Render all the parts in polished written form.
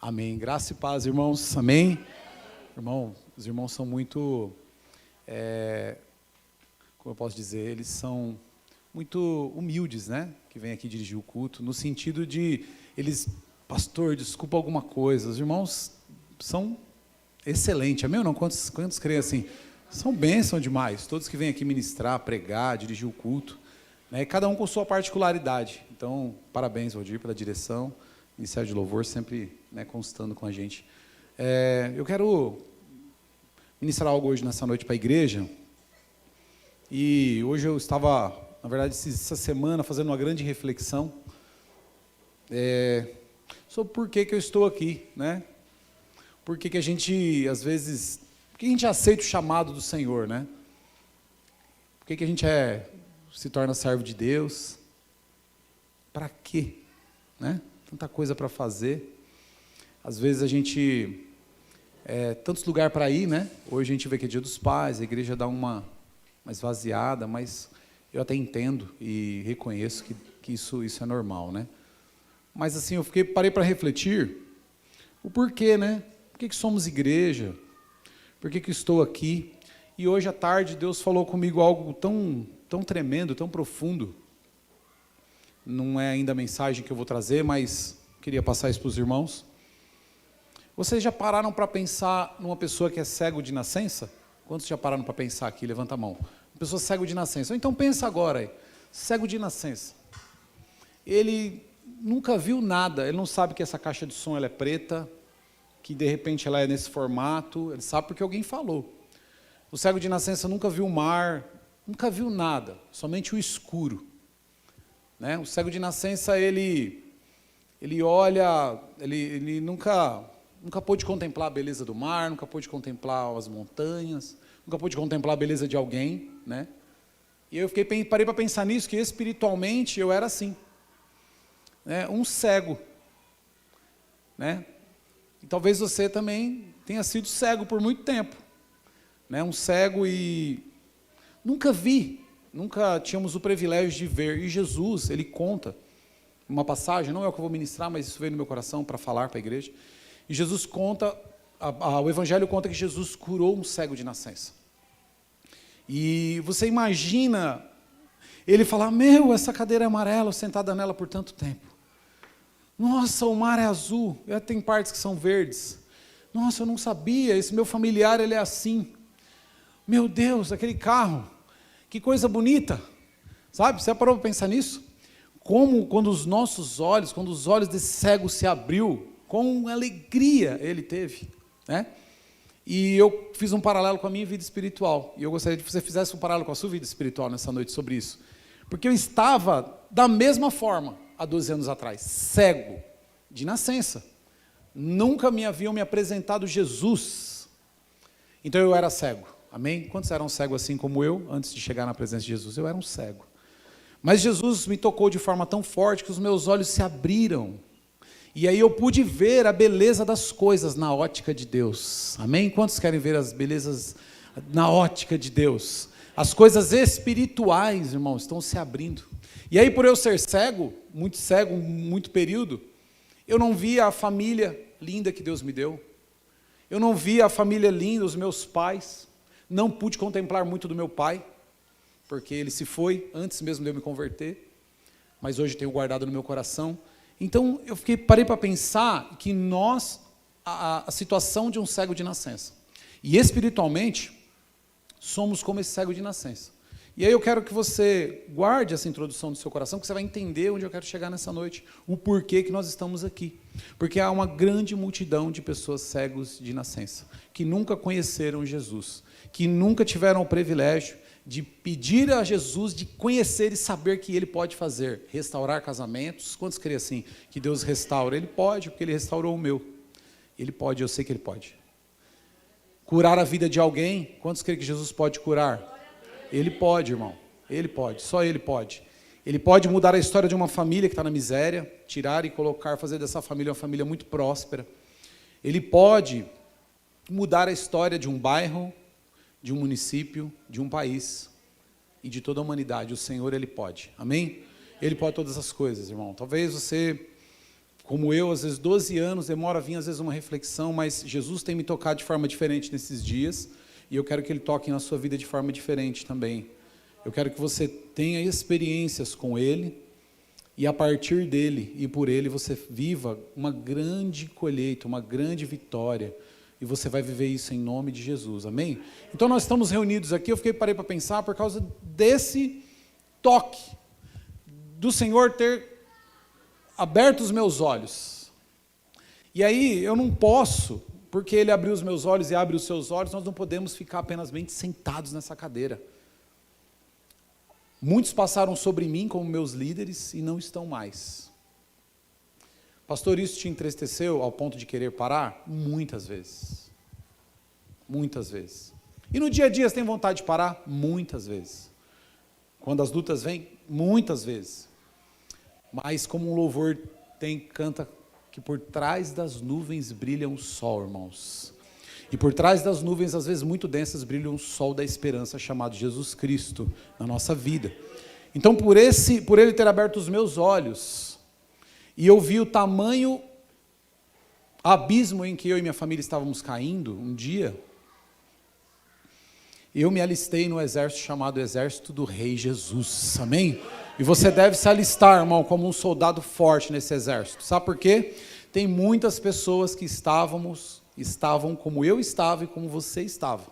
Amém. Graça e paz, irmãos. Amém. Irmão, os irmãos são muito, como eu posso dizer, eles são muito humildes, né? Que vêm aqui dirigir o culto, no sentido de, pastor, desculpa alguma coisa. Os irmãos são excelentes, amém ou não? Quantos creem assim? São bênção demais. Todos que vêm aqui ministrar, pregar, dirigir o culto, né? Cada um com sua particularidade. Então, parabéns, Valdir, pela direção. Ministério de Louvor sempre, né, constando com a gente. Eu quero ministrar algo hoje nessa noite para a igreja. E hoje eu estava, na verdade, essa semana, fazendo uma grande reflexão sobre por que eu estou aqui, né? Por que a gente, às vezes, por que a gente aceita o chamado do Senhor, né? Por que a gente se torna servo de Deus? Para quê, né? Tanta coisa para fazer. Às vezes a gente... tantos lugares para ir, né? Hoje a gente vê que é Dia dos Pais, a igreja dá uma esvaziada, mas eu até entendo e reconheço que isso é normal, né? Mas assim, eu parei para refletir o porquê, né? Por que somos igreja? Por que estou aqui? E hoje à tarde Deus falou comigo algo tão tremendo, tão profundo. Não é ainda a mensagem que eu vou trazer, mas queria passar isso para os irmãos. Vocês já pararam para pensar numa pessoa que é cego de nascença? Quantos já pararam para pensar aqui? Levanta a mão. Uma pessoa cego de nascença. Então pensa agora aí. Cego de nascença. Ele nunca viu nada. Ele não sabe que essa caixa de som ela é preta, que de repente ela é nesse formato. Ele sabe porque alguém falou. O cego de nascença nunca viu o mar, nunca viu nada, somente o escuro. Né? O cego de nascença, ele olha, ele nunca pôde contemplar a beleza do mar, nunca pôde contemplar as montanhas, nunca pôde contemplar a beleza de alguém, né? E eu parei para pensar nisso, que espiritualmente eu era assim, né? Um cego, né? E talvez você também tenha sido cego por muito tempo, né? Um cego e nunca tínhamos o privilégio de ver. E Jesus, ele conta uma passagem, não é o que eu vou ministrar, mas isso veio no meu coração para falar para a igreja. E Jesus conta, o Evangelho conta que Jesus curou um cego de nascença. E você imagina ele falar, essa cadeira é amarela, eu sentada nela por tanto tempo. Nossa, o mar é azul, tem partes que são verdes. Nossa, eu não sabia, esse meu familiar, ele é assim. Meu Deus, aquele carro, que coisa bonita. Sabe, você parou para pensar nisso? Como quando os olhos desse cego se abriu, com alegria ele teve, né? E eu fiz um paralelo com a minha vida espiritual, e eu gostaria que você fizesse um paralelo com a sua vida espiritual nessa noite sobre isso, porque eu estava da mesma forma, há 12 anos atrás, cego, de nascença, nunca me haviam me apresentado Jesus, então eu era cego, amém? Quantos eram cegos assim como eu, antes de chegar na presença de Jesus? Eu era um cego, mas Jesus me tocou de forma tão forte que os meus olhos se abriram, e aí eu pude ver a beleza das coisas na ótica de Deus. Amém? Quantos querem ver as belezas na ótica de Deus? As coisas espirituais, irmãos, estão se abrindo. E aí, por eu ser cego, muito período, eu não via a família linda que Deus me deu. Eu não via a família linda, os meus pais. Não pude contemplar muito do meu pai, porque ele se foi antes mesmo de eu me converter. Mas hoje tenho guardado no meu coração. Então, eu parei para pensar que a situação de um cego de nascença, e espiritualmente, somos como esse cego de nascença. E aí eu quero que você guarde essa introdução do seu coração, que você vai entender onde eu quero chegar nessa noite, o porquê que nós estamos aqui. Porque há uma grande multidão de pessoas cegos de nascença, que nunca conheceram Jesus, que nunca tiveram o privilégio de pedir a Jesus, de conhecer e saber que Ele pode fazer, restaurar casamentos. Quantos creem assim, que Deus restaura? Ele pode, porque Ele restaurou o meu. Ele pode, eu sei que Ele pode. Curar a vida de alguém, quantos creem que Jesus pode curar? Ele pode, irmão, Ele pode, só Ele pode. Ele pode mudar a história de uma família que está na miséria, tirar e colocar, fazer dessa família uma família muito próspera. Ele pode mudar a história de um bairro, de um município, de um país e de toda a humanidade. O Senhor, Ele pode. Amém? Ele pode todas as coisas, irmão. Talvez você como eu, às vezes 12 anos, demora a vir às vezes uma reflexão, mas Jesus tem me tocado de forma diferente nesses dias, e eu quero que Ele toque na sua vida de forma diferente também. Eu quero que você tenha experiências com Ele, e a partir dEle e por Ele você viva uma grande colheita, uma grande vitória, e você vai viver isso em nome de Jesus, amém? Então nós estamos reunidos aqui, parei para pensar por causa desse toque, do Senhor ter aberto os meus olhos. E aí eu não posso, porque Ele abriu os meus olhos e abre os seus olhos, nós não podemos ficar apenas sentados nessa cadeira. Muitos passaram sobre mim como meus líderes e não estão mais. Pastor, isso te entristeceu ao ponto de querer parar? Muitas vezes. Muitas vezes. E no dia a dia você tem vontade de parar? Muitas vezes. Quando as lutas vêm? Muitas vezes. Mas como um louvor canta que por trás das nuvens brilha um sol, irmãos. E por trás das nuvens, às vezes muito densas, brilha um sol da esperança chamado Jesus Cristo na nossa vida. Então por Ele ter aberto os meus olhos, e eu vi o tamanho abismo em que eu e minha família estávamos caindo, um dia, eu me alistei no exército chamado Exército do Rei Jesus, amém? E você deve se alistar, irmão, como um soldado forte nesse exército. Sabe por quê? Tem muitas pessoas que estavam como eu estava e como você estava.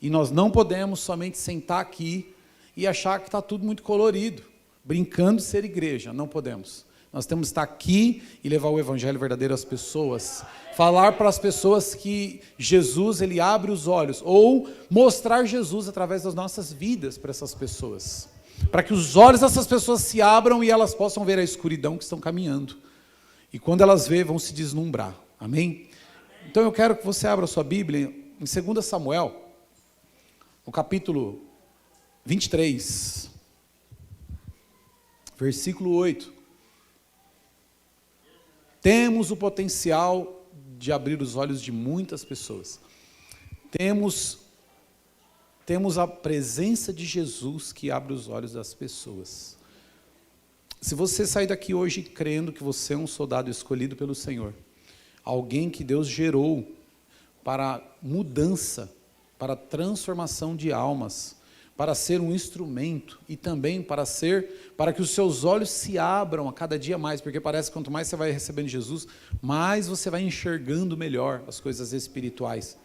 E nós não podemos somente sentar aqui e achar que está tudo muito colorido, brincando de ser igreja. Não podemos. Nós temos que estar aqui e levar o evangelho verdadeiro às pessoas. Falar para as pessoas que Jesus, Ele abre os olhos. Ou mostrar Jesus através das nossas vidas para essas pessoas. Para que os olhos dessas pessoas se abram e elas possam ver a escuridão que estão caminhando. E quando elas verem, vão se deslumbrar. Amém? Então eu quero que você abra a sua Bíblia em 2 Samuel, no capítulo 23, versículo 8. Temos o potencial de abrir os olhos de muitas pessoas. Temos a presença de Jesus que abre os olhos das pessoas. Se você sair daqui hoje crendo que você é um soldado escolhido pelo Senhor, alguém que Deus gerou para mudança, para transformação de almas, para ser um instrumento e também para que os seus olhos se abram a cada dia mais, porque parece que quanto mais você vai recebendo Jesus, mais você vai enxergando melhor as coisas espirituais.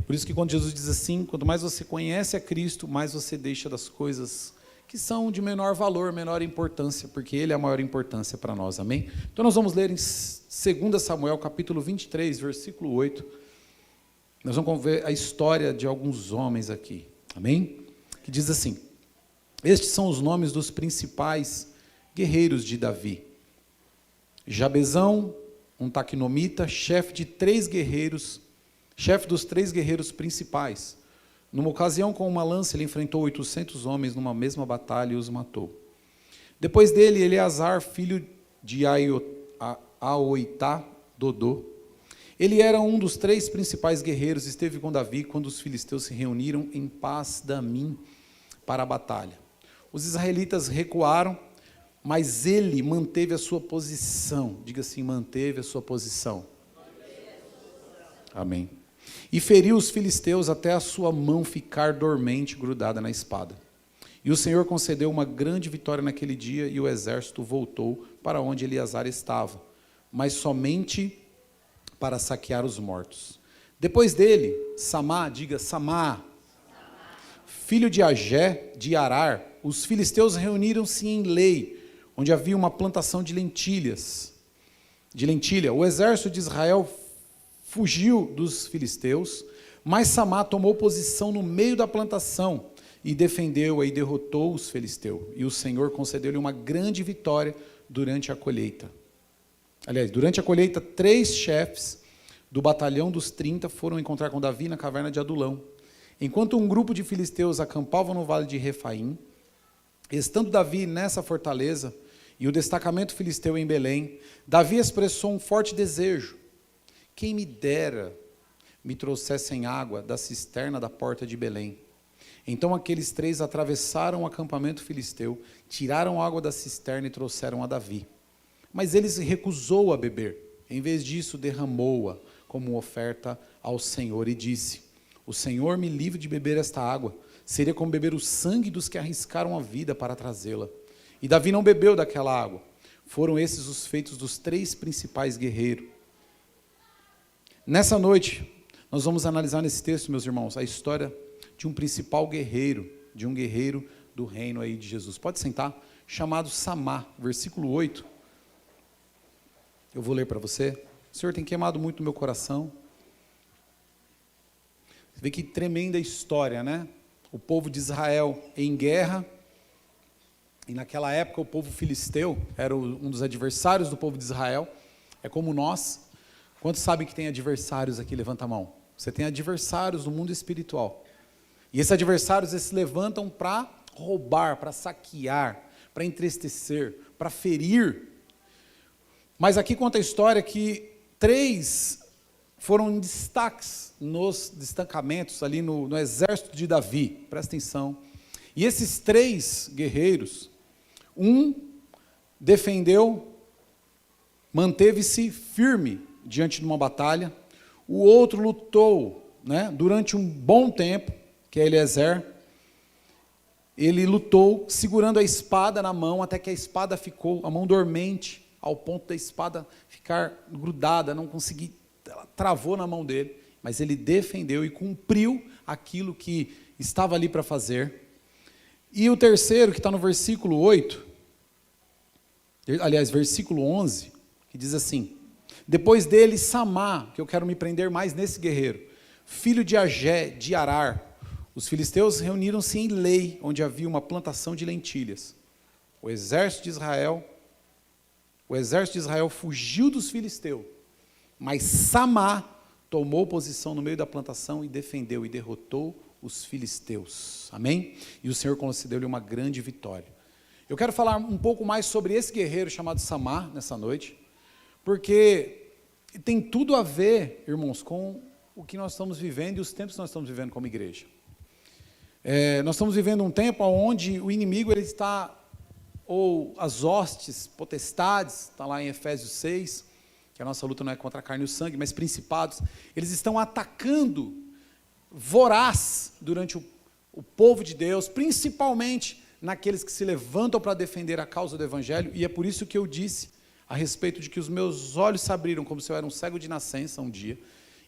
Por isso que quando Jesus diz assim, quanto mais você conhece a Cristo, mais você deixa das coisas que são de menor valor, menor importância, porque Ele é a maior importância para nós, amém? Então nós vamos ler em 2 Samuel, capítulo 23, versículo 8, nós vamos ver a história de alguns homens aqui, amém? Que diz assim: estes são os nomes dos principais guerreiros de Davi. Jabezão, um taquinomita, chefe dos 3 guerreiros principais. Numa ocasião, com uma lança, ele enfrentou 800 homens numa mesma batalha e os matou. Depois dele, Eleazar, filho de Aoitá, Dodô. Ele era um dos 3 principais guerreiros, esteve com Davi quando os filisteus se reuniram em Pas-damim para a batalha. Os israelitas recuaram, mas ele manteve a sua posição. Diga assim, manteve a sua posição. Amém. E feriu os filisteus até a sua mão ficar dormente, grudada na espada. E o Senhor concedeu uma grande vitória naquele dia, e o exército voltou para onde Eleazar estava, mas somente para saquear os mortos. Depois dele, Samá, diga Samá, filho de Agé, de Arar, os filisteus reuniram-se em Lei, onde havia uma plantação de lentilha. O exército de Israel fugiu dos filisteus, mas Samá tomou posição no meio da plantação e defendeu-a e derrotou os filisteus. E o Senhor concedeu-lhe uma grande vitória durante a colheita. Aliás, durante a colheita, 3 chefes do batalhão dos 30 foram encontrar com Davi na caverna de Adulão. Enquanto um grupo de filisteus acampavam no vale de Refaim, estando Davi nessa fortaleza e o destacamento filisteu em Belém, Davi expressou um forte desejo: quem me dera me trouxessem água da cisterna da porta de Belém. Então aqueles 3 atravessaram o acampamento filisteu, tiraram água da cisterna e trouxeram a Davi. mas ele se recusou a beber. Em vez disso, derramou-a como oferta ao Senhor e disse: o Senhor me livre de beber esta água. Seria como beber o sangue dos que arriscaram a vida para trazê-la. E Davi não bebeu daquela água. Foram esses os feitos dos 3 principais guerreiros. Nessa noite, nós vamos analisar nesse texto, meus irmãos, a história de um principal guerreiro, de um guerreiro do reino aí de Jesus. Pode sentar, chamado Samá, versículo 8. Eu vou ler para você. O Senhor tem queimado muito no meu coração. Você vê que tremenda história, né? O povo de Israel em guerra, e naquela época o povo filisteu era um dos adversários do povo de Israel. É como nós. Quantos sabem que tem adversários aqui? Levanta a mão. Você tem adversários no mundo espiritual. E esses adversários, eles se levantam para roubar, para saquear, para entristecer, para ferir. Mas aqui conta a história que 3 foram destaques nos destacamentos ali no exército de Davi. Presta atenção. E esses 3 guerreiros, um defendeu, manteve-se firme diante de uma batalha. O outro lutou, né, durante um bom tempo, que é Eliezer. Ele lutou segurando a espada na mão, até que a espada ficou, a mão dormente, ao ponto da espada ficar grudada, não conseguir, ela travou na mão dele, mas ele defendeu e cumpriu aquilo que estava ali para fazer. E o terceiro, que está no versículo 8, aliás, versículo 11, que diz assim: depois dele, Samá, que eu quero me prender mais nesse guerreiro, filho de Agé, de Arar. Os filisteus reuniram-se em Lei, onde havia uma plantação de lentilhas. O exército de Israel fugiu dos filisteus, mas Samá tomou posição no meio da plantação e defendeu e derrotou os filisteus. Amém? E o Senhor concedeu-lhe uma grande vitória. Eu quero falar um pouco mais sobre esse guerreiro chamado Samá nessa noite, porque tem tudo a ver, irmãos, com o que nós estamos vivendo e os tempos que nós estamos vivendo como igreja. Nós estamos vivendo um tempo onde o inimigo ele está, ou as hostes, potestades, está lá em Efésios 6, que a nossa luta não é contra a carne e o sangue, mas principados, eles estão atacando voraz durante o povo de Deus, principalmente naqueles que se levantam para defender a causa do Evangelho, e é por isso que eu disse a respeito de que os meus olhos se abriram, como se eu era um cego de nascença um dia,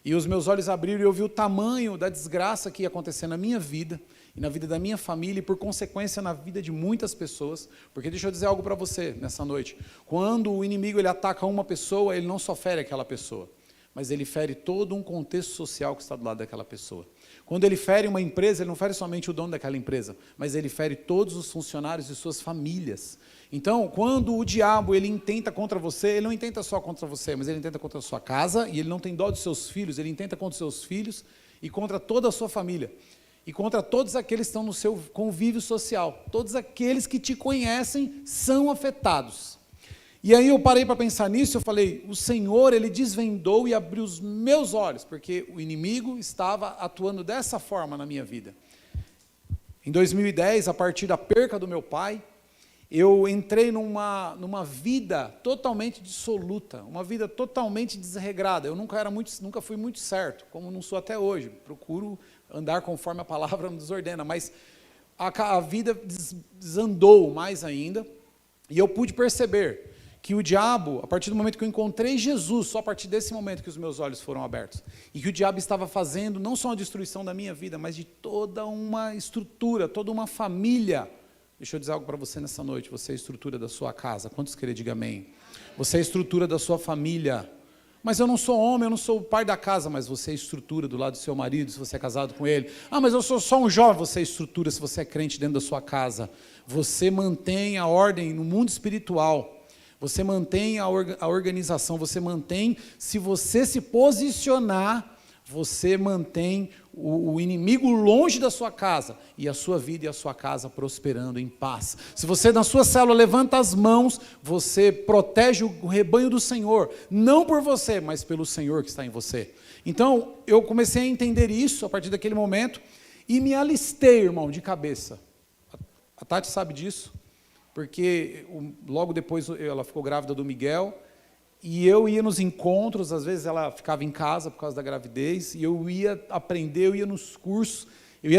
e os meus olhos abriram e eu vi o tamanho da desgraça que ia acontecer na minha vida, e na vida da minha família, e por consequência na vida de muitas pessoas, porque deixa eu dizer algo para você nessa noite, quando o inimigo ele ataca uma pessoa, ele não só fere aquela pessoa, mas ele fere todo um contexto social que está do lado daquela pessoa. Quando ele fere uma empresa, ele não fere somente o dono daquela empresa, mas ele fere todos os funcionários e suas famílias. Então, quando o diabo ele intenta contra você, ele não intenta só contra você, mas ele intenta contra a sua casa, e ele não tem dó dos seus filhos, ele intenta contra os seus filhos e contra toda a sua família. E contra todos aqueles que estão no seu convívio social. Todos aqueles que te conhecem são afetados. E aí eu parei para pensar nisso, eu falei, o Senhor, Ele desvendou e abriu os meus olhos, porque o inimigo estava atuando dessa forma na minha vida. Em 2010, a partir da perca do meu pai, eu entrei numa vida totalmente dissoluta, uma vida totalmente desregrada. Eu nunca fui muito certo, como não sou até hoje. Procuro andar conforme a palavra nos ordena, mas a vida desandou mais ainda, e eu pude perceber que o diabo, a partir do momento que eu encontrei Jesus, só a partir desse momento que os meus olhos foram abertos, e que o diabo estava fazendo não só a destruição da minha vida, mas de toda uma estrutura, toda uma família. Deixa eu dizer algo para você nessa noite, você é a estrutura da sua casa, quantos querem diga amém? Você é a estrutura da sua família. Mas eu não sou homem, eu não sou o pai da casa, mas você é a estrutura do lado do seu marido, se você é casado com ele. Ah, mas eu sou só um jovem, você é a estrutura se você é crente dentro da sua casa. Você mantém a ordem no mundo espiritual, você mantém a organização, você mantém, se você se posicionar, você mantém o inimigo longe da sua casa, e a sua vida e a sua casa prosperando em paz. Se você na sua célula levanta as mãos, você protege o rebanho do Senhor, não por você, mas pelo Senhor que está em você. Então, eu comecei a entender isso a partir daquele momento, e me alistei, irmão, de cabeça. A Tati sabe disso. porque logo depois ela ficou grávida do Miguel, e eu ia nos encontros, às vezes ela ficava em casa por causa da gravidez, e eu ia aprender, eu ia nos cursos, eu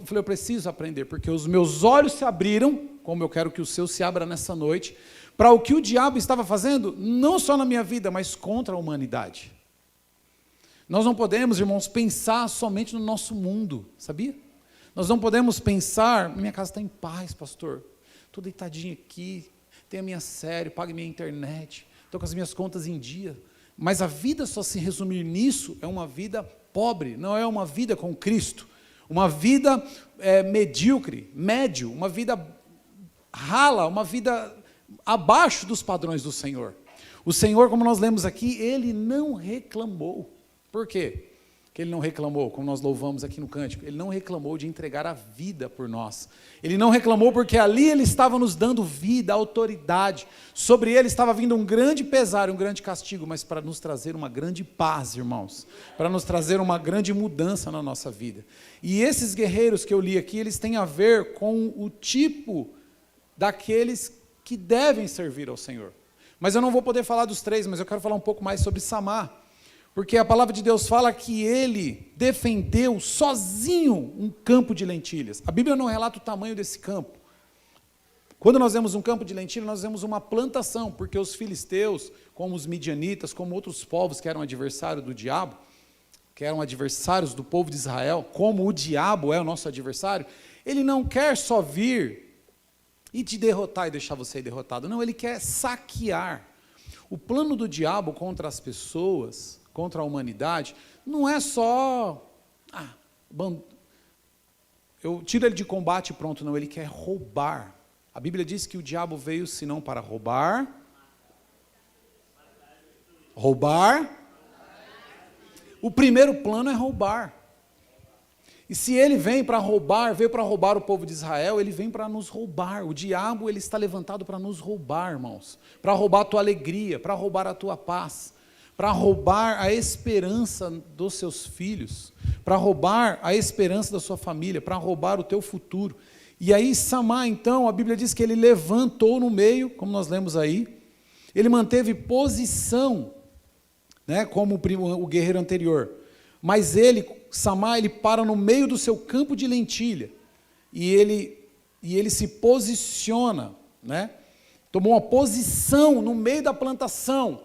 falei, eu preciso aprender, porque os meus olhos se abriram, como eu quero que o seu se abra nessa noite, para o que o diabo estava fazendo, não só na minha vida, mas contra a humanidade. Nós não podemos, irmãos, pensar somente no nosso mundo, sabia? Nós não podemos pensar, minha casa está em paz, pastor, estou deitadinho aqui, tenho a minha série, pago minha internet, estou com as minhas contas em dia, mas a vida só se resumir nisso é uma vida pobre, não é uma vida com Cristo, uma vida medíocre, médio, uma vida rala, uma vida abaixo dos padrões do Senhor. O Senhor, como nós lemos aqui, Ele não reclamou. Por quê? Que Ele não reclamou, como nós louvamos aqui no cântico, Ele não reclamou de entregar a vida por nós. Ele não reclamou porque ali Ele estava nos dando vida, autoridade. Sobre Ele estava vindo um grande pesar, um grande castigo, mas para nos trazer uma grande paz, irmãos. Para nos trazer uma grande mudança na nossa vida. E esses guerreiros que eu li aqui, eles têm a ver com o tipo daqueles que devem servir ao Senhor. Mas eu não vou poder falar dos três, mas eu quero falar um pouco mais sobre Samá. Porque a palavra de Deus fala que ele defendeu sozinho um campo de lentilhas. A Bíblia não relata o tamanho desse campo. Quando nós vemos um campo de lentilhas, nós vemos uma plantação, porque os filisteus, como os midianitas, como outros povos que eram adversários do diabo, que eram adversários do povo de Israel, como o diabo é o nosso adversário, ele não quer só vir e te derrotar e deixar você derrotado. Não, ele quer saquear. O plano do diabo contra as pessoas, contra a humanidade, não é só, eu tiro ele de combate e pronto, não, ele quer roubar. A Bíblia diz que o diabo veio senão para roubar, o primeiro plano é roubar. E se ele vem para roubar, veio para roubar o povo de Israel, ele vem para nos roubar. O diabo, ele está levantado para nos roubar, irmãos, para roubar a tua alegria, para roubar a tua paz, para roubar a esperança dos seus filhos, para roubar a esperança da sua família, para roubar o teu futuro. E aí Samá, então, a Bíblia diz que ele levantou no meio, como nós lemos aí, ele manteve posição, né, como o guerreiro anterior, mas Samá, ele para no meio do seu campo de lentilha, e ele se posiciona, né, tomou uma posição no meio da plantação.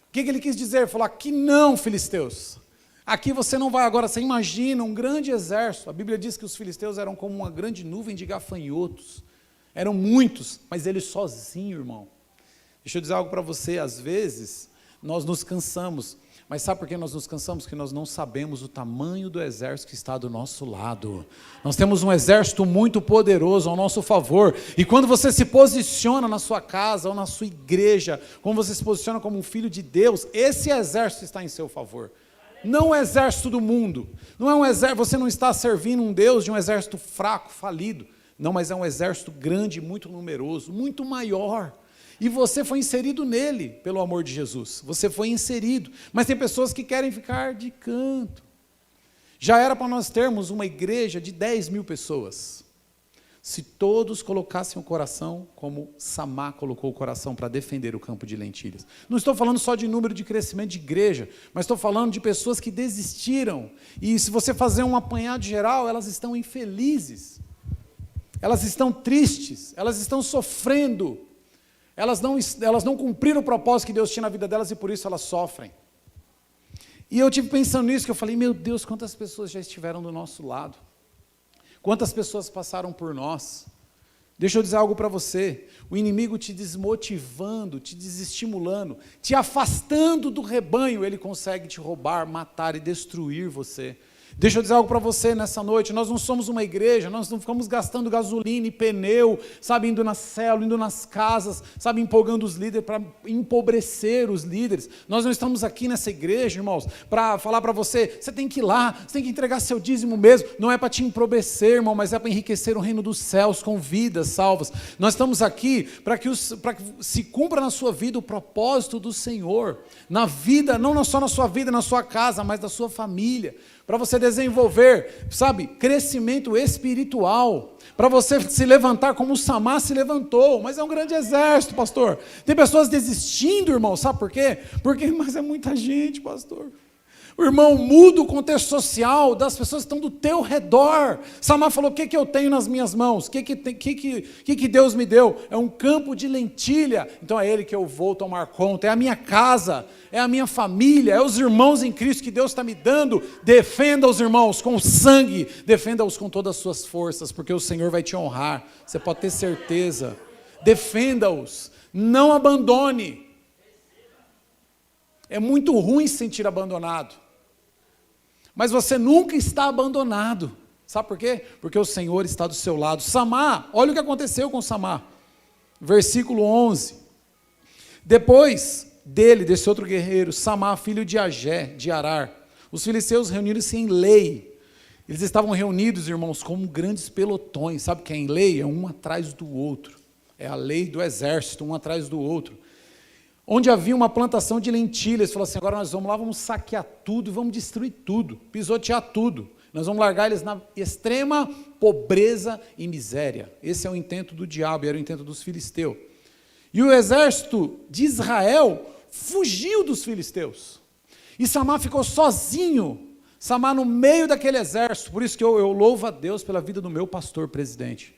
O que ele quis dizer? Falou, aqui não, filisteus, aqui você não vai agora. Você imagina um grande exército, a Bíblia diz que os filisteus eram como uma grande nuvem de gafanhotos, eram muitos, mas ele sozinho, irmão. Deixa eu dizer algo para você, às vezes nós nos cansamos, mas sabe por que nós nos cansamos? Porque nós não sabemos o tamanho do exército que está do nosso lado. Nós temos um exército muito poderoso ao nosso favor, e quando você se posiciona na sua casa ou na sua igreja, quando você se posiciona como um filho de Deus, esse exército está em seu favor. Não o exército do mundo, não é um exército, você não está servindo um Deus de um exército fraco, falido, não, mas é um exército grande, muito numeroso, muito maior. E você foi inserido nele, pelo amor de Jesus. Você foi inserido. Mas tem pessoas que querem ficar de canto. Já era para nós termos uma igreja de 10 mil pessoas. Se todos colocassem o coração, como Samá colocou o coração para defender o campo de lentilhas. Não estou falando só de número de crescimento de igreja, mas estou falando de pessoas que desistiram. E se você fazer um apanhado geral, elas estão infelizes. Elas estão tristes, elas estão sofrendo. Elas não cumpriram o propósito que Deus tinha na vida delas e por isso elas sofrem. E eu tive pensando nisso, que eu falei, meu Deus, quantas pessoas já estiveram do nosso lado. Quantas pessoas passaram por nós. Deixa eu dizer algo para você. O inimigo te desmotivando, te desestimulando, te afastando do rebanho, ele consegue te roubar, matar e destruir você. Deixa eu dizer algo para você nessa noite, nós não somos uma igreja, nós não ficamos gastando gasolina e pneu, sabe, indo na célula, indo nas casas, sabe, empolgando os líderes, para empobrecer os líderes. Nós não estamos aqui nessa igreja, irmãos, para falar para você, você tem que ir lá, você tem que entregar seu dízimo mesmo, não é para te empobrecer, irmão, mas é para enriquecer o reino dos céus com vidas salvas. Nós estamos aqui para que se cumpra na sua vida o propósito do Senhor, na vida, não só na sua vida, na sua casa, mas da sua família, para você desenvolver, sabe, crescimento espiritual, para você se levantar como o Samá se levantou. Mas é um grande exército, pastor. Tem pessoas desistindo, irmão, sabe por quê? Mas é muita gente, pastor. O irmão, muda o contexto social das pessoas que estão do teu redor. Samá falou, o que eu tenho nas minhas mãos? O que Deus me deu? É um campo de lentilha. Então é ele que eu vou tomar conta. É a minha casa, é a minha família, é os irmãos em Cristo que Deus está me dando. Defenda os irmãos com sangue, defenda-os com todas as suas forças, porque o Senhor vai te honrar. Você pode ter certeza. Defenda-os, não abandone. É muito ruim se sentir abandonado. Mas você nunca está abandonado. Sabe por quê? Porque o Senhor está do seu lado. Samá, olha o que aconteceu com Samá. Versículo 11. Depois dele, desse outro guerreiro, Samá, filho de Agé, de Arar, os filisteus reuniram-se em lei. Eles estavam reunidos, irmãos, como grandes pelotões. Sabe o que é em lei? É um atrás do outro. É a lei do exército, um atrás do outro. Onde havia uma plantação de lentilhas, falou assim, agora nós vamos lá, vamos saquear tudo, vamos destruir tudo, pisotear tudo. Nós vamos largar eles na extrema pobreza e miséria. Esse é o intento do diabo, era o intento dos filisteus. E o exército de Israel fugiu dos filisteus. E Samá ficou sozinho, Samá no meio daquele exército. Por isso que eu louvo a Deus pela vida do meu pastor presidente.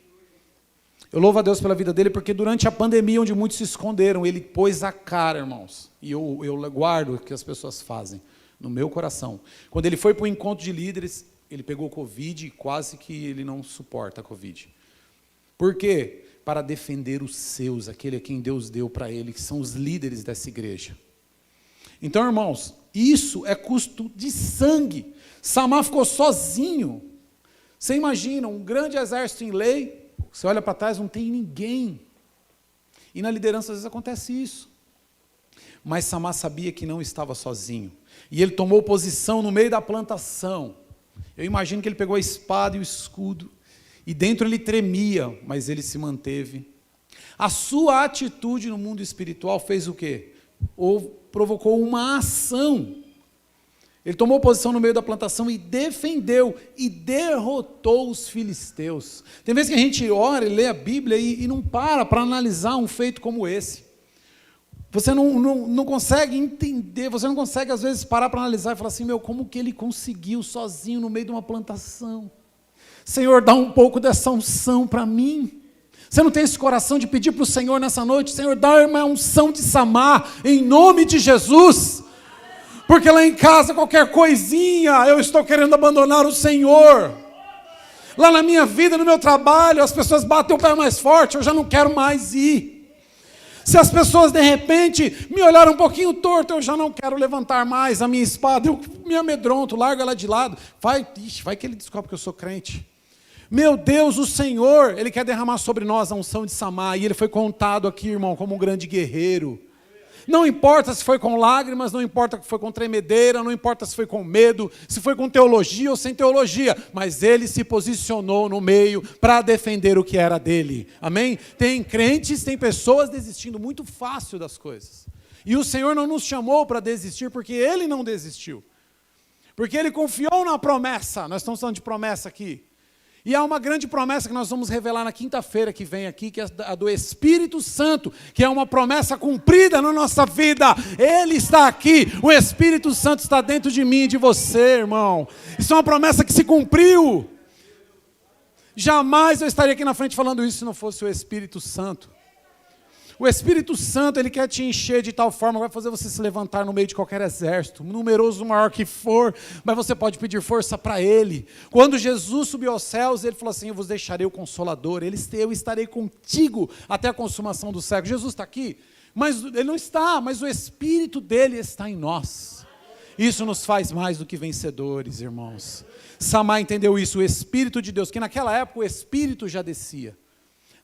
Eu louvo a Deus pela vida dele, porque durante a pandemia, onde muitos se esconderam, ele pôs a cara, irmãos. E eu guardo o que as pessoas fazem no meu coração. Quando ele foi para o encontro de líderes, ele pegou Covid e quase que ele não suporta a Covid. Por quê? Para defender os seus, aquele a quem Deus deu para ele, que são os líderes dessa igreja. Então, irmãos, isso é custo de sangue. Samá ficou sozinho. Você imagina, um grande exército em lei. Você olha para trás, não tem ninguém. E na liderança, às vezes, acontece isso. Mas Samá sabia que não estava sozinho. E ele tomou posição no meio da plantação. Eu imagino que ele pegou a espada e o escudo. E dentro ele tremia, mas ele se manteve. A sua atitude no mundo espiritual fez o quê? Ou provocou uma ação. Ele tomou posição no meio da plantação e defendeu e derrotou os filisteus. Tem vezes que a gente ora e lê a Bíblia e não para analisar um feito como esse. Você não consegue entender, você não consegue às vezes parar para analisar e falar assim, como que ele conseguiu sozinho no meio de uma plantação? Senhor, dá um pouco dessa unção para mim. Você não tem esse coração de pedir para o Senhor nessa noite, Senhor, dá uma unção de Samá, em nome de Jesus. Porque lá em casa, qualquer coisinha, eu estou querendo abandonar o Senhor. Lá na minha vida, no meu trabalho, as pessoas batem o pé mais forte, eu já não quero mais ir. Se as pessoas, de repente, me olharam um pouquinho torto, eu já não quero levantar mais a minha espada, eu me amedronto, largo ela de lado. Vai que ele descobre que eu sou crente. Meu Deus, o Senhor, Ele quer derramar sobre nós a unção de Samá, e Ele foi contado aqui, irmão, como um grande guerreiro. Não importa se foi com lágrimas, não importa se foi com tremedeira, não importa se foi com medo, se foi com teologia ou sem teologia, mas ele se posicionou no meio para defender o que era dele. Amém? Tem crentes, tem pessoas desistindo muito fácil das coisas. E o Senhor não nos chamou para desistir porque Ele não desistiu. Porque Ele confiou na promessa. Nós estamos falando de promessa aqui. E há uma grande promessa que nós vamos revelar na quinta-feira que vem aqui, que é a do Espírito Santo, que é uma promessa cumprida na nossa vida. Ele está aqui, o Espírito Santo está dentro de mim e de você, irmão. Isso é uma promessa que se cumpriu. Jamais eu estaria aqui na frente falando isso se não fosse o Espírito Santo. O Espírito Santo, ele quer te encher de tal forma, vai fazer você se levantar no meio de qualquer exército, numeroso, maior que for, mas você pode pedir força para Ele. Quando Jesus subiu aos céus, Ele falou assim, eu vos deixarei o Consolador, eu estarei contigo até a consumação do século. Jesus está aqui, mas Ele não está, mas o Espírito dEle está em nós. Isso nos faz mais do que vencedores, irmãos. Samá entendeu isso, o Espírito de Deus, que naquela época o Espírito já descia.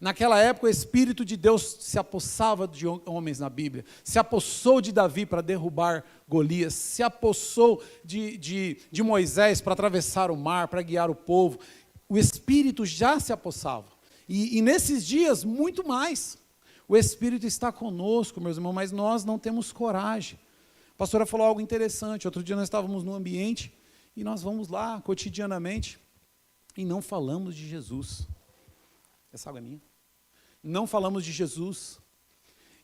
Naquela época o Espírito de Deus se apossava de homens na Bíblia, se apossou de Davi para derrubar Golias, se apossou de Moisés para atravessar o mar, para guiar o povo. O Espírito já se apossava. E nesses dias, muito mais. O Espírito está conosco, meus irmãos, mas nós não temos coragem. A pastora falou algo interessante. Outro dia nós estávamos num ambiente E nós vamos lá, cotidianamente, e não falamos de Jesus. Essa água é minha? Não falamos de Jesus.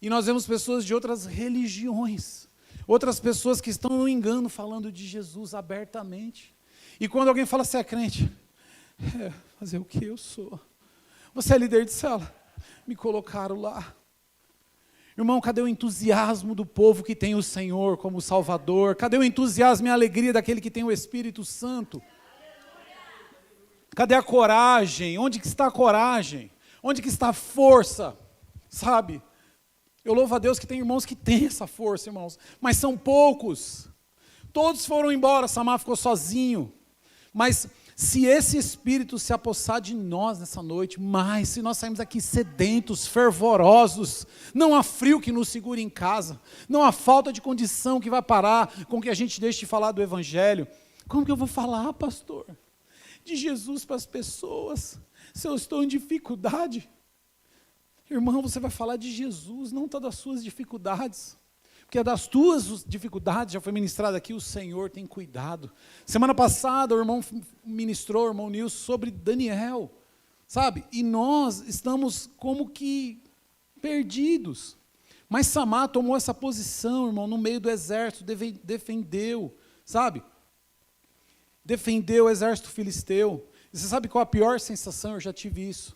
E nós vemos pessoas de outras religiões, outras pessoas que estão no engano falando de Jesus abertamente. E quando alguém fala, você é crente? Fazer o que eu sou? Você é líder de célula? Me colocaram lá. Irmão, cadê o entusiasmo do povo que tem o Senhor como Salvador? Cadê o entusiasmo e a alegria daquele que tem o Espírito Santo? Cadê a coragem? Onde que está a coragem? Onde que está a força? Sabe? Eu louvo a Deus que tem irmãos que têm essa força, irmãos. Mas são poucos. Todos foram embora, Samar ficou sozinho. Mas se esse Espírito se apossar de nós nessa noite, mas se nós sairmos aqui sedentos, fervorosos, não há frio que nos segure em casa, não há falta de condição que vai parar com que a gente deixe de falar do Evangelho. Como que eu vou falar, pastor, de Jesus para as pessoas, se eu estou em dificuldade? Irmão, você vai falar de Jesus, não tá das suas dificuldades. Porque das tuas dificuldades, já foi ministrado aqui, o Senhor tem cuidado. Semana passada o irmão ministrou, o irmão Nilson, sobre Daniel, sabe? E nós estamos como que perdidos. Mas Samar tomou essa posição, irmão, no meio do exército, defendeu, sabe? Defendeu o exército filisteu. E você sabe qual a pior sensação? Eu já tive isso.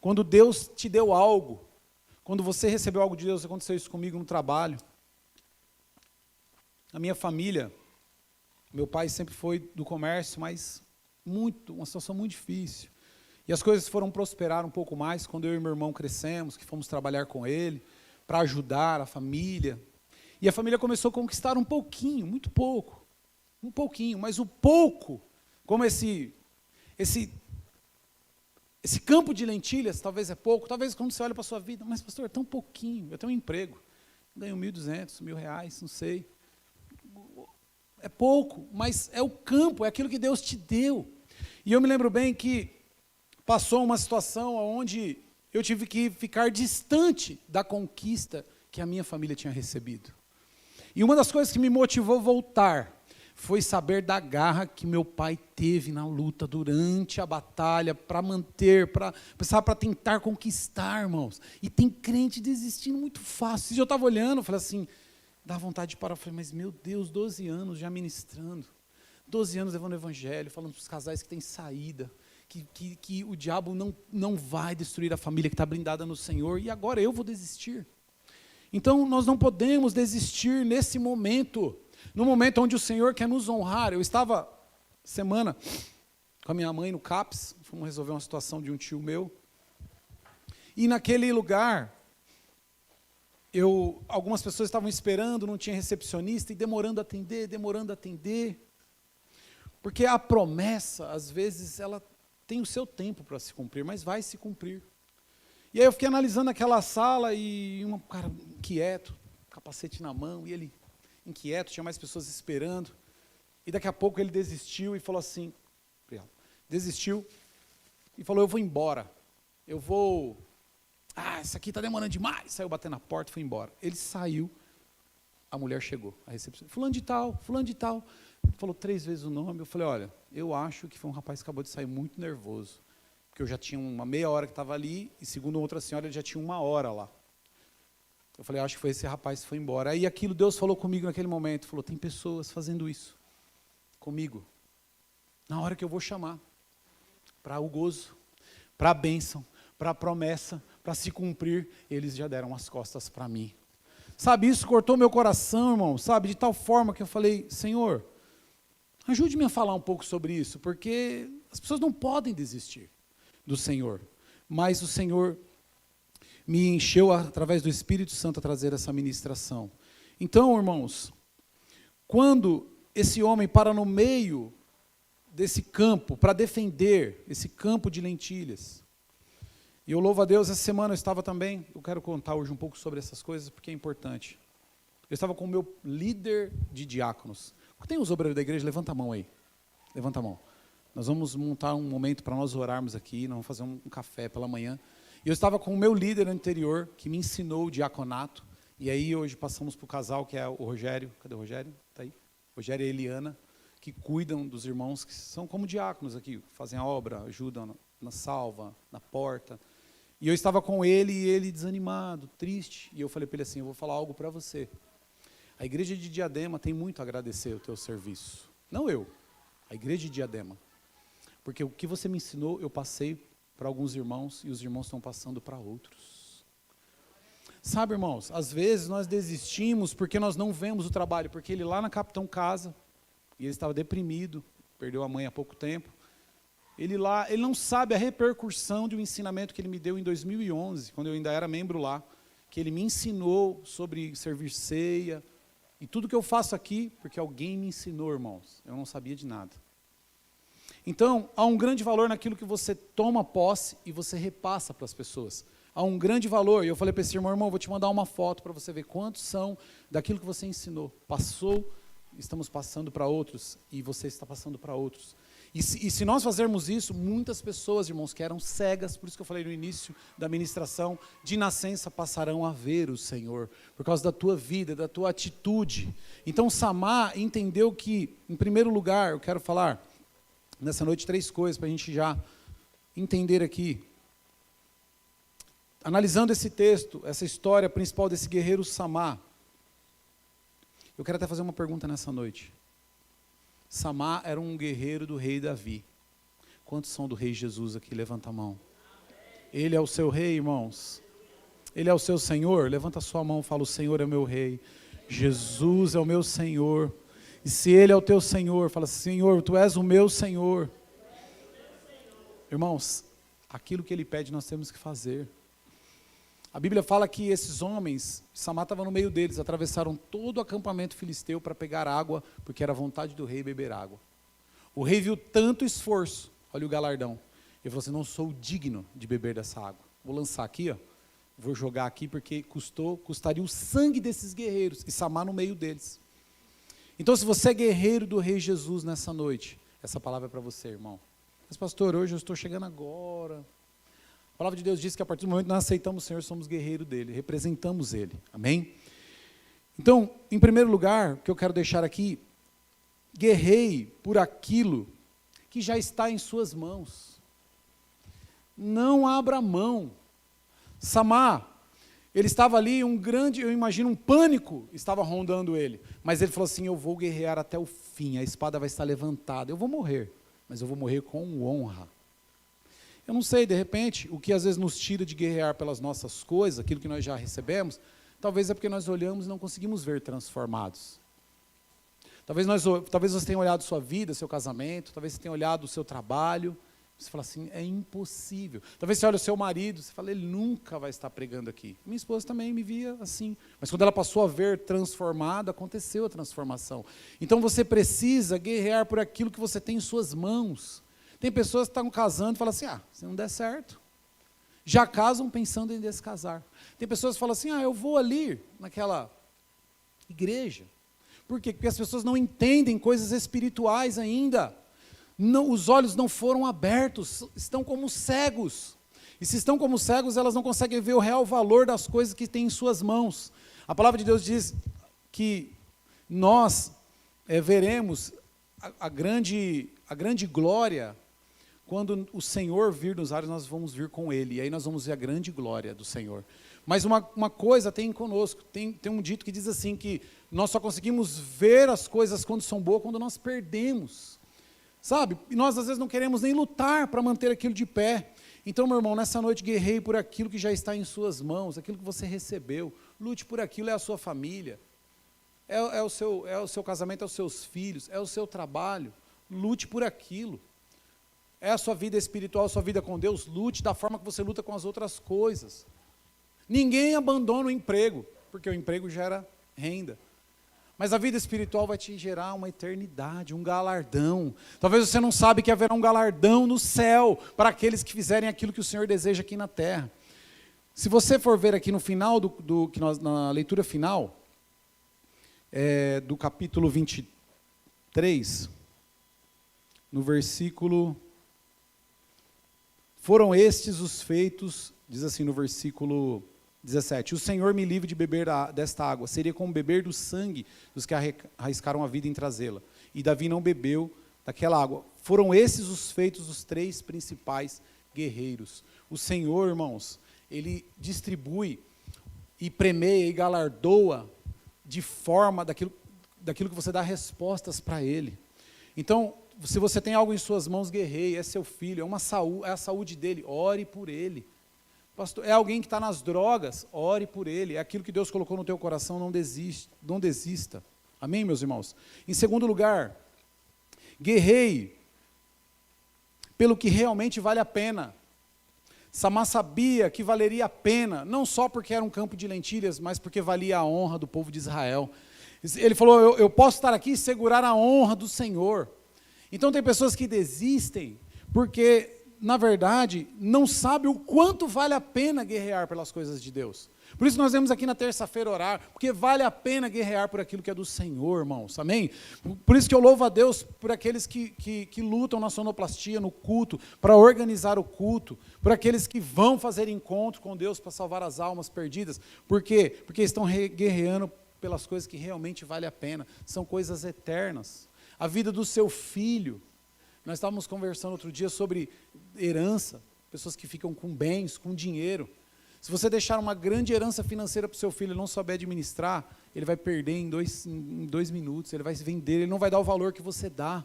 Quando Deus te deu algo, quando você recebeu algo de Deus, aconteceu isso comigo no trabalho. A minha família, meu pai sempre foi do comércio, mas uma situação muito difícil. E as coisas foram prosperar um pouco mais quando eu e meu irmão crescemos, que fomos trabalhar com ele, para ajudar a família. E a família começou a conquistar um pouquinho, muito pouco, um pouquinho, mas o pouco, como esse campo de lentilhas, talvez é pouco, talvez quando você olha para a sua vida, mas pastor, é tão pouquinho, eu tenho um emprego, ganho 1.200, R$1.000, não sei. É pouco, mas é o campo, é aquilo que Deus te deu. E eu me lembro bem que passou uma situação onde eu tive que ficar distante da conquista que a minha família tinha recebido. E uma das coisas que me motivou a voltar foi saber da garra que meu pai teve na luta durante a batalha para manter, para tentar conquistar, irmãos. E tem crente desistindo muito fácil. E eu estava olhando, falei assim, dá vontade de parar. Eu falei, mas meu Deus, 12 anos já ministrando, 12 anos levando o evangelho, falando para os casais que têm saída, que o diabo não vai destruir a família que está blindada no Senhor, e agora eu vou desistir. Então, nós não podemos desistir nesse momento, no momento onde o Senhor quer nos honrar. Eu estava, semana, com a minha mãe no CAPS, fomos resolver uma situação de um tio meu, e naquele lugar, algumas pessoas estavam esperando, não tinha recepcionista, e demorando a atender, porque a promessa, às vezes, ela tem o seu tempo para se cumprir, mas vai se cumprir. E aí eu fiquei analisando aquela sala, e um cara inquieto, capacete na mão, e ele inquieto, tinha mais pessoas esperando, e daqui a pouco ele desistiu e falou assim, desistiu, e falou, eu vou embora, isso aqui está demorando demais, saiu batendo na porta e foi embora. Ele saiu, a mulher chegou, a recepção, fulano de tal, falou 3 vezes o nome, eu falei, olha, eu acho que foi um rapaz que acabou de sair muito nervoso, porque eu já tinha uma meia hora que estava ali, e segundo outra senhora, ele já tinha 1 hora lá. Eu falei, acho que foi esse rapaz que foi embora. Aí aquilo Deus falou comigo naquele momento, falou, tem pessoas fazendo isso comigo, na hora que eu vou chamar, para o gozo, para a bênção, para a promessa, para se cumprir, eles já deram as costas para mim. Sabe, isso cortou meu coração, irmão, sabe, de tal forma que eu falei, Senhor, ajude-me a falar um pouco sobre isso, porque as pessoas não podem desistir do Senhor, mas o Senhor me encheu através do Espírito Santo a trazer essa ministração. Então, irmãos, quando esse homem para no meio desse campo, para defender esse campo de lentilhas, e eu louvo a Deus, essa semana eu estava também, eu quero contar hoje um pouco sobre essas coisas, porque é importante. Eu estava com o meu líder de diáconos. Tem os obreiros da igreja? Levanta a mão aí. Levanta a mão. Nós vamos montar um momento para nós orarmos aqui, nós vamos fazer um café pela manhã. E eu estava com o meu líder anterior, que me ensinou o diaconato, e aí hoje passamos para o casal, que é o Rogério. Cadê o Rogério? Está aí. Rogério e a Eliana, que cuidam dos irmãos, que são como diáconos aqui, fazem a obra, ajudam na salva, na porta. E eu estava com ele, e ele desanimado, triste, e eu falei para ele assim, eu vou falar algo para você. A igreja de Diadema tem muito a agradecer o teu serviço. Não eu, a igreja de Diadema. Porque o que você me ensinou, eu passei para alguns irmãos, e os irmãos estão passando para outros. Sabe, irmãos, às vezes nós desistimos porque nós não vemos o trabalho, porque ele lá na Capitão Casa, e ele estava deprimido, perdeu a mãe há pouco tempo, ele não sabe a repercussão de um ensinamento que ele me deu em 2011, quando eu ainda era membro lá, que ele me ensinou sobre servir ceia, e tudo que eu faço aqui, porque alguém me ensinou, irmãos, eu não sabia de nada. Então, há um grande valor naquilo que você toma posse e você repassa para as pessoas. Há um grande valor, e eu falei para esse irmão, vou te mandar uma foto para você ver quantos são daquilo que você ensinou. Passou, estamos passando para outros, e você está passando para outros. E se nós fazermos isso, muitas pessoas, irmãos, que eram cegas, por isso que eu falei no início da ministração, de nascença passarão a ver o Senhor, por causa da tua vida, da tua atitude. Então, Samar entendeu que, em primeiro lugar, eu quero falar nessa noite 3 coisas para a gente já entender aqui. Analisando esse texto, essa história principal desse guerreiro Samar, eu quero até fazer uma pergunta nessa noite. Samar era um guerreiro do rei Davi. Quantos são do rei Jesus aqui? Levanta a mão. Ele é o seu rei, irmãos? Ele é o seu Senhor? Levanta a sua mão e fala, o Senhor é o meu rei. Jesus é o meu Senhor. E se Ele é o teu Senhor, fala, Senhor, Tu és o meu Senhor. Irmãos, aquilo que Ele pede nós temos que fazer. A Bíblia fala que esses homens, Samar estava no meio deles, atravessaram todo o acampamento filisteu para pegar água, porque era vontade do rei beber água. O rei viu tanto esforço, olha o galardão. Ele falou assim, não sou digno de beber dessa água. Vou lançar aqui, ó, vou jogar aqui, porque custaria o sangue desses guerreiros, e Samar no meio deles. Então, se você é guerreiro do rei Jesus nessa noite, essa palavra é para você, irmão. Mas pastor, hoje eu estou chegando agora. A palavra de Deus diz que a partir do momento que nós aceitamos o Senhor, somos guerreiros dele, representamos ele, amém? Então, em primeiro lugar, o que eu quero deixar aqui, guerrei por aquilo que já está em suas mãos. Não abra mão. Samar, ele estava ali, eu imagino um pânico estava rondando ele, mas ele falou assim, eu vou guerrear até o fim, a espada vai estar levantada, eu vou morrer, mas eu vou morrer com honra. Eu não sei, de repente, o que às vezes nos tira de guerrear pelas nossas coisas, aquilo que nós já recebemos, talvez é porque nós olhamos e não conseguimos ver transformados. Talvez você tenha olhado sua vida, seu casamento, talvez você tenha olhado o seu trabalho, você fala assim, é impossível. Talvez você olhe o seu marido, você fala, ele nunca vai estar pregando aqui. Minha esposa também me via assim, mas quando ela passou a ver transformado, aconteceu a transformação. Então você precisa guerrear por aquilo que você tem em suas mãos. Tem pessoas que estão casando e falam assim, se não der certo, já casam pensando em descasar. Tem pessoas que falam assim, eu vou ali naquela igreja. Por quê? Porque as pessoas não entendem coisas espirituais ainda. Não, os olhos não foram abertos, estão como cegos. E se estão como cegos, elas não conseguem ver o real valor das coisas que têm em suas mãos. A palavra de Deus diz que nós veremos a grande glória. Quando o Senhor vir nos ares, nós vamos vir com Ele, e aí nós vamos ver a grande glória do Senhor. Mas uma coisa tem conosco, tem um dito que diz assim, que nós só conseguimos ver as coisas quando são boas, quando nós perdemos. Sabe? E nós às vezes não queremos nem lutar para manter aquilo de pé. Então, meu irmão, nessa noite guerreie por aquilo que já está em suas mãos, aquilo que você recebeu. Lute por aquilo, é a sua família, é o seu casamento, é os seus filhos, é o seu trabalho. Lute por aquilo. É a sua vida espiritual, a sua vida com Deus, lute da forma que você luta com as outras coisas. Ninguém abandona o emprego, porque o emprego gera renda. Mas a vida espiritual vai te gerar uma eternidade, um galardão. Talvez você não sabe que haverá um galardão no céu para aqueles que fizerem aquilo que o Senhor deseja aqui na terra. Se você for ver aqui no final, na leitura final, do capítulo 23, no versículo... Foram estes os feitos, diz assim no versículo 17, o Senhor me livre de beber desta água, seria como beber do sangue dos que arriscaram a vida em trazê-la. e Davi não bebeu daquela água. Foram esses os feitos dos 3 principais guerreiros. O Senhor, irmãos, Ele distribui e premeia e galardoa de forma daquilo que você dá respostas para Ele. Então, se você tem algo em suas mãos, guerreie, é seu filho, é a saúde dele, ore por ele. Pastor, é alguém que está nas drogas, ore por ele, é aquilo que Deus colocou no teu coração, não desista. Amém, meus irmãos? Em segundo lugar, guerreie pelo que realmente vale a pena. Samar sabia que valeria a pena, não só porque era um campo de lentilhas, mas porque valia a honra do povo de Israel. Ele falou, eu posso estar aqui e segurar a honra do Senhor. Então tem pessoas que desistem porque, na verdade, não sabem o quanto vale a pena guerrear pelas coisas de Deus. Por isso nós vemos aqui na terça-feira orar, porque vale a pena guerrear por aquilo que é do Senhor, irmãos, amém? Por isso que eu louvo a Deus por aqueles que lutam na sonoplastia, no culto, para organizar o culto, por aqueles que vão fazer encontro com Deus para salvar as almas perdidas. Por quê? Porque estão guerreando pelas coisas que realmente vale a pena, são coisas eternas. A vida do seu filho, nós estávamos conversando outro dia sobre herança, pessoas que ficam com bens, com dinheiro. Se você deixar uma grande herança financeira para o seu filho e não souber administrar, ele vai perder em dois minutos, ele vai se vender, ele não vai dar o valor que você dá.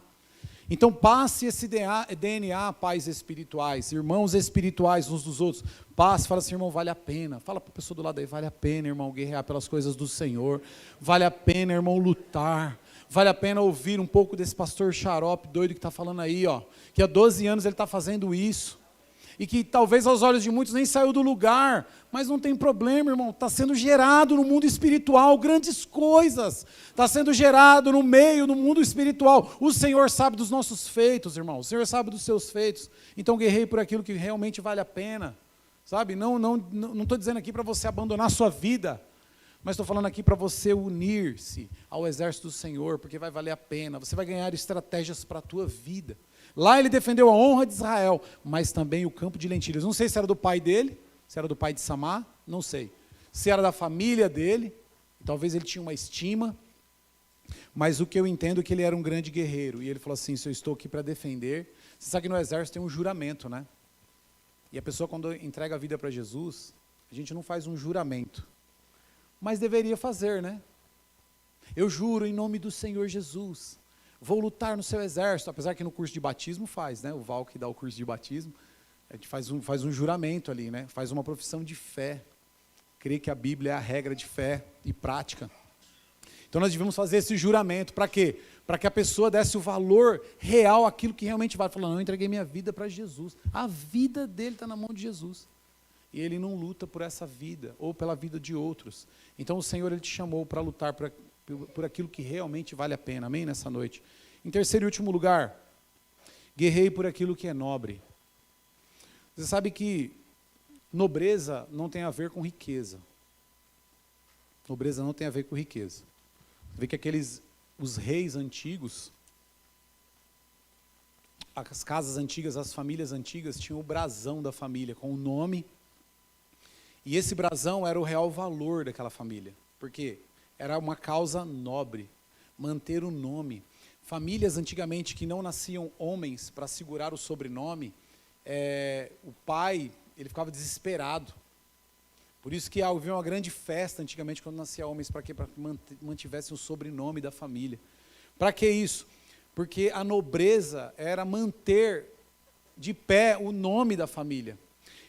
Então passe esse DNA, pais espirituais, irmãos espirituais uns dos outros, passe, fala assim, irmão, vale a pena, fala para a pessoa do lado aí, vale a pena, irmão, guerrear pelas coisas do Senhor, vale a pena, irmão, lutar, vale a pena ouvir um pouco desse pastor xarope doido que está falando aí, ó, que há 12 anos ele está fazendo isso, e que talvez aos olhos de muitos nem saiu do lugar, mas não tem problema, irmão, está sendo gerado no mundo espiritual grandes coisas, está sendo gerado no mundo espiritual. O Senhor sabe dos nossos feitos, irmão, o Senhor sabe dos seus feitos, então guerreie por aquilo que realmente vale a pena, sabe? Não estou dizendo aqui para você abandonar a sua vida, mas estou falando aqui para você unir-se ao exército do Senhor, porque vai valer a pena, você vai ganhar estratégias para a tua vida. Lá ele defendeu a honra de Israel, mas também o campo de lentilhas. Não sei se era do pai dele, se era do pai de Samar, não sei. Se era da família dele, talvez ele tinha uma estima, mas o que eu entendo é que ele era um grande guerreiro. E ele falou assim, se eu estou aqui para defender, você sabe que no exército tem um juramento, né? E a pessoa quando entrega a vida para Jesus, a gente não faz um juramento, mas deveria fazer, né? Eu juro em nome do Senhor Jesus, vou lutar no seu exército, apesar que no curso de batismo faz, né? O Val que dá o curso de batismo, a gente faz um juramento ali, né? Faz uma profissão de fé, crê que a Bíblia é a regra de fé e prática. Então nós devemos fazer esse juramento, para quê? Para que a pessoa desse o valor real àquilo que realmente vale. Falando, não, eu entreguei minha vida para Jesus, a vida dele está na mão de Jesus, e ele não luta por essa vida, ou pela vida de outros. Então o Senhor, ele te chamou para lutar por aquilo que realmente vale a pena, amém, nessa noite. Em terceiro e último lugar, guerreie por aquilo que é nobre. Você sabe que nobreza não tem a ver com riqueza. Nobreza não tem a ver com riqueza. Você vê que os reis antigos, as casas antigas, as famílias antigas, tinham o brasão da família, com o nome, e esse brasão era o real valor daquela família. Por quê? Era uma causa nobre, manter o nome. Famílias antigamente que não nasciam homens para segurar o sobrenome, o pai, ele ficava desesperado. Por isso que havia uma grande festa antigamente quando nascia homens, para quê? Para que mantivessem o sobrenome da família. Para que isso? Porque a nobreza era manter de pé o nome da família.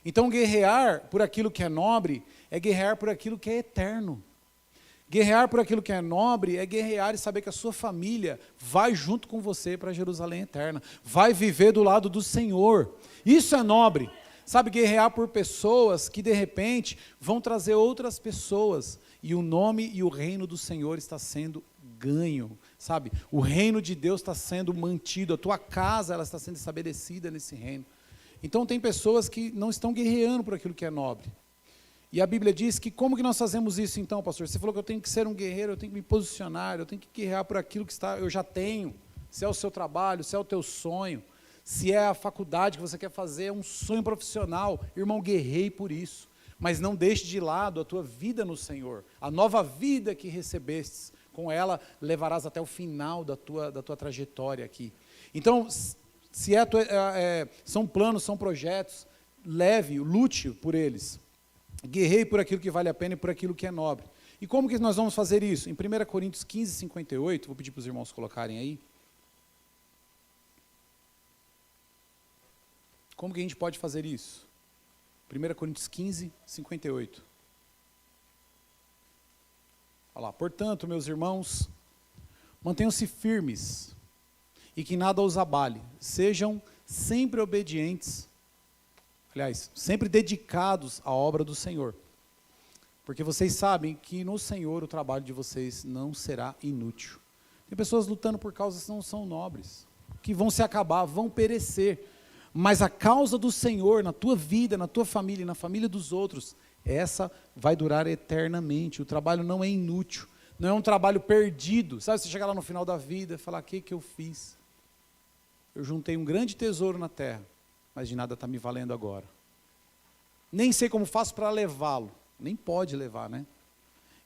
Então guerrear por aquilo que é nobre é guerrear por aquilo que é eterno. Guerrear por aquilo que é nobre é guerrear e saber que a sua família vai junto com você para Jerusalém eterna, vai viver do lado do Senhor. Isso é nobre. Sabe, guerrear por pessoas que de repente vão trazer outras pessoas e o nome e o reino do Senhor está sendo ganho, sabe? O reino de Deus está sendo mantido, a tua casa ela está sendo estabelecida nesse reino. Então tem pessoas que não estão guerreando por aquilo que é nobre. E a Bíblia diz que como que nós fazemos isso então, pastor? Você falou que eu tenho que ser um guerreiro, eu tenho que me posicionar, eu tenho que guerrear por aquilo que eu já tenho. Se é o seu trabalho, se é o teu sonho, se é a faculdade que você quer fazer, é um sonho profissional, irmão, guerreie por isso. Mas não deixe de lado a tua vida no Senhor, a nova vida que recebestes com ela levarás até o final da tua trajetória aqui. Então, se são planos, são projetos, lute por eles. Guerreie por aquilo que vale a pena e por aquilo que é nobre. E como que nós vamos fazer isso? Em 1 Coríntios 15, 58, vou pedir para os irmãos colocarem aí. Como que a gente pode fazer isso? 1 Coríntios 15, 58. Olha lá. Portanto, meus irmãos, mantenham-se firmes e que nada os abale. Sejam sempre obedientes, aliás, sempre dedicados à obra do Senhor. Porque vocês sabem que no Senhor o trabalho de vocês não será inútil. Tem pessoas lutando por causas que não são nobres, que vão se acabar, vão perecer. Mas a causa do Senhor na tua vida, na tua família e na família dos outros, essa vai durar eternamente. O trabalho não é inútil, não é um trabalho perdido. Sabe, você chegar lá no final da vida e falar, o que eu fiz? Eu juntei um grande tesouro na terra, mas de nada está me valendo agora. Nem sei como faço para levá-lo. Nem pode levar, né?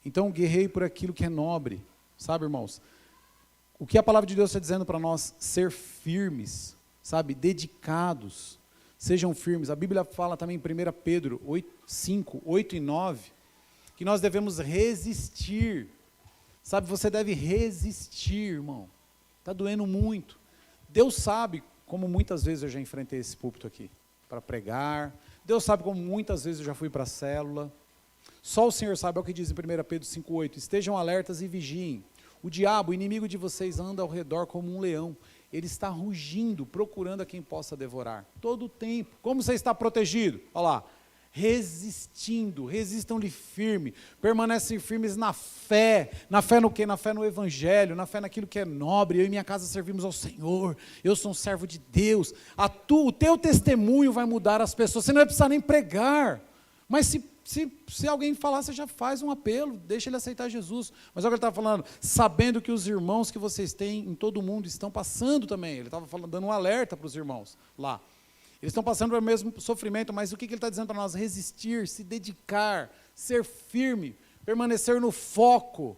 Então, guerreie por aquilo que é nobre. Sabe, irmãos? O que a palavra de Deus está dizendo para nós? Ser firmes, sabe? Dedicados. Sejam firmes. A Bíblia fala também em 1 Pedro 5, 8 e 9, que nós devemos resistir. Sabe, você deve resistir, irmão. Está doendo muito. Deus sabe como muitas vezes eu já enfrentei esse púlpito aqui para pregar. Deus sabe como muitas vezes eu já fui para a célula. Só o Senhor sabe, é o que diz em 1 Pedro 5,8, estejam alertas e vigiem. O diabo, o inimigo de vocês, anda ao redor como um leão. Ele está rugindo, procurando a quem possa devorar. Todo o tempo. Como você está protegido? Olha lá. Resistindo, resistam-lhe firme, permanecem firmes na fé. Na fé no quê? Na fé no Evangelho, na fé naquilo que é nobre. Eu e minha casa servimos ao Senhor, eu sou um servo de Deus. O teu testemunho vai mudar as pessoas, você não vai precisar nem pregar. Mas se alguém falar, você já faz um apelo, deixa ele aceitar Jesus. Mas olha o que ele estava falando, sabendo que os irmãos que vocês têm em todo o mundo estão passando também. Ele estava dando um alerta para os irmãos lá. Eles estão passando pelo mesmo sofrimento, mas o que ele está dizendo para nós? Resistir, se dedicar, ser firme, permanecer no foco,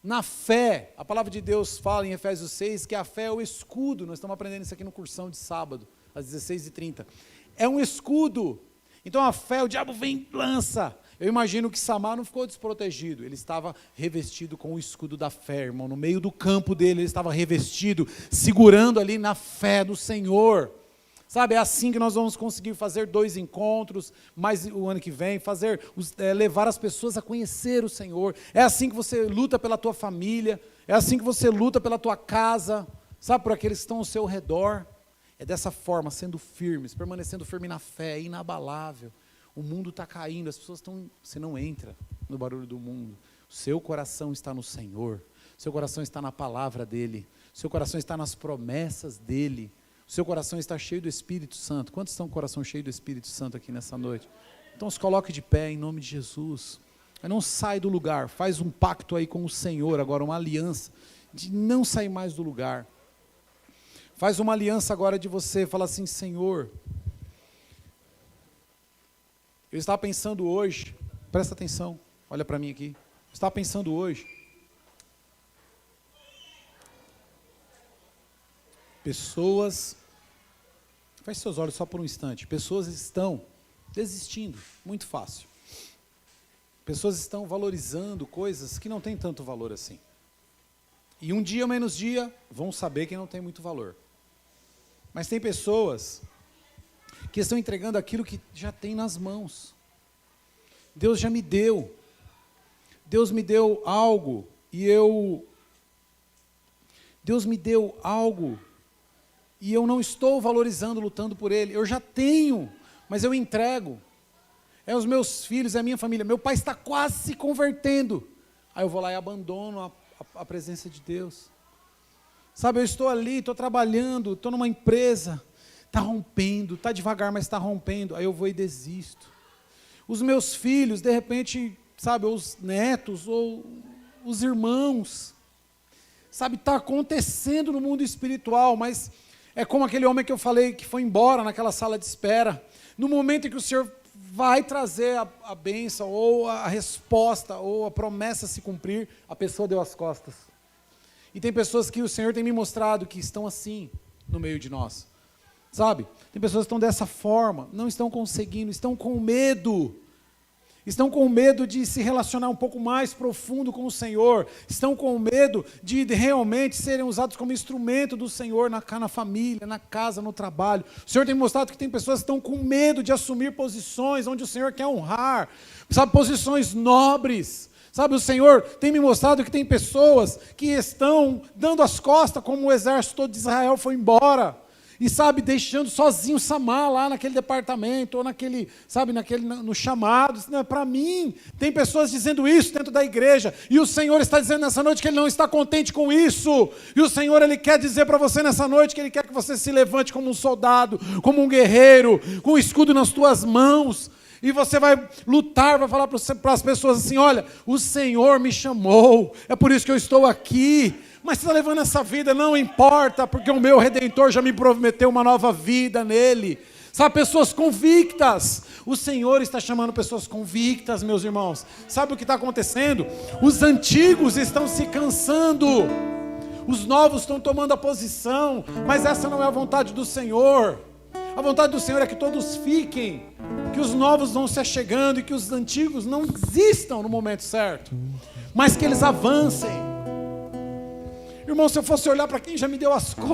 na fé. A palavra de Deus fala em Efésios 6 que a fé é o escudo. Nós estamos aprendendo isso aqui no cursão de sábado, às 16h30. É um escudo. Então a fé, o diabo vem e lança. Eu imagino que Samar não ficou desprotegido. Ele estava revestido com o escudo da fé, irmão. No meio do campo dele, ele estava revestido, segurando ali na fé do Senhor. Sabe, é assim que nós vamos conseguir fazer 2 encontros, mais o ano que vem, levar as pessoas a conhecer o Senhor. É assim que você luta pela tua família, é assim que você luta pela tua casa, sabe, por aqueles que estão ao seu redor. É dessa forma, sendo firmes, permanecendo firme na fé, inabalável. O mundo está caindo, as pessoas estão... Você não entra no barulho do mundo. O seu coração está no Senhor, o seu coração está na palavra dEle, o seu coração está nas promessas dEle. O seu coração está cheio do Espírito Santo. Quantos estão com o coração cheio do Espírito Santo aqui nessa noite? Então se coloque de pé em nome de Jesus. Não sai do lugar, faz um pacto aí com o Senhor agora, uma aliança de não sair mais do lugar. Faz uma aliança agora de você, fala assim, Senhor, eu estava pensando hoje, presta atenção, olha para mim aqui, eu estava pensando hoje, pessoas, feche seus olhos só por um instante, pessoas estão desistindo, muito fácil. Pessoas estão valorizando coisas que não têm tanto valor assim. E um dia ou menos dia, vão saber que não tem muito valor. Mas tem pessoas que estão entregando aquilo que já tem nas mãos. Deus já me deu. Deus me deu algo Deus me deu algo e eu não estou valorizando, lutando por ele. Eu já tenho, mas eu entrego. É os meus filhos, é a minha família. Meu pai está quase se convertendo. Aí eu vou lá e abandono a presença de Deus. Sabe, eu estou ali, estou trabalhando, estou numa empresa, está rompendo, está devagar, mas está rompendo. Aí eu vou e desisto. Os meus filhos, de repente, sabe, os netos ou os irmãos, sabe, está acontecendo no mundo espiritual, mas é como aquele homem que eu falei que foi embora naquela sala de espera. No momento em que o Senhor vai trazer a bênção, ou a resposta, ou a promessa se cumprir, a pessoa deu as costas. E tem pessoas que o Senhor tem me mostrado que estão assim no meio de nós. Sabe? Tem pessoas que estão dessa forma, não estão conseguindo, estão com medo. Estão com medo de se relacionar um pouco mais profundo com o Senhor. Estão com medo de realmente serem usados como instrumento do Senhor na família, na casa, no trabalho. O Senhor tem mostrado que tem pessoas que estão com medo de assumir posições onde o Senhor quer honrar. Sabe, posições nobres. Sabe, o Senhor tem me mostrado que tem pessoas que estão dando as costas, como o exército todo de Israel foi embora. E, sabe, deixando sozinho Samar lá naquele departamento, ou no chamado. Isso não é para mim. Tem pessoas dizendo isso dentro da igreja. E o Senhor está dizendo nessa noite que Ele não está contente com isso. E o Senhor, Ele quer dizer para você nessa noite que Ele quer que você se levante como um soldado, como um guerreiro, com o escudo nas tuas mãos. E você vai lutar, vai falar para as pessoas assim, olha, o Senhor me chamou, é por isso que eu estou aqui. Mas você está levando essa vida, não importa, porque o meu Redentor já me prometeu uma nova vida nele. Sabe, pessoas convictas. O Senhor está chamando pessoas convictas, meus irmãos. Sabe o que está acontecendo? Os antigos estão se cansando. Os novos estão tomando a posição. Mas essa não é a vontade do Senhor. A vontade do Senhor é que todos fiquem. Que os novos vão se achegando e que os antigos não desistam no momento certo. Mas que eles avancem. Irmão, se eu fosse olhar para quem já me deu as costas,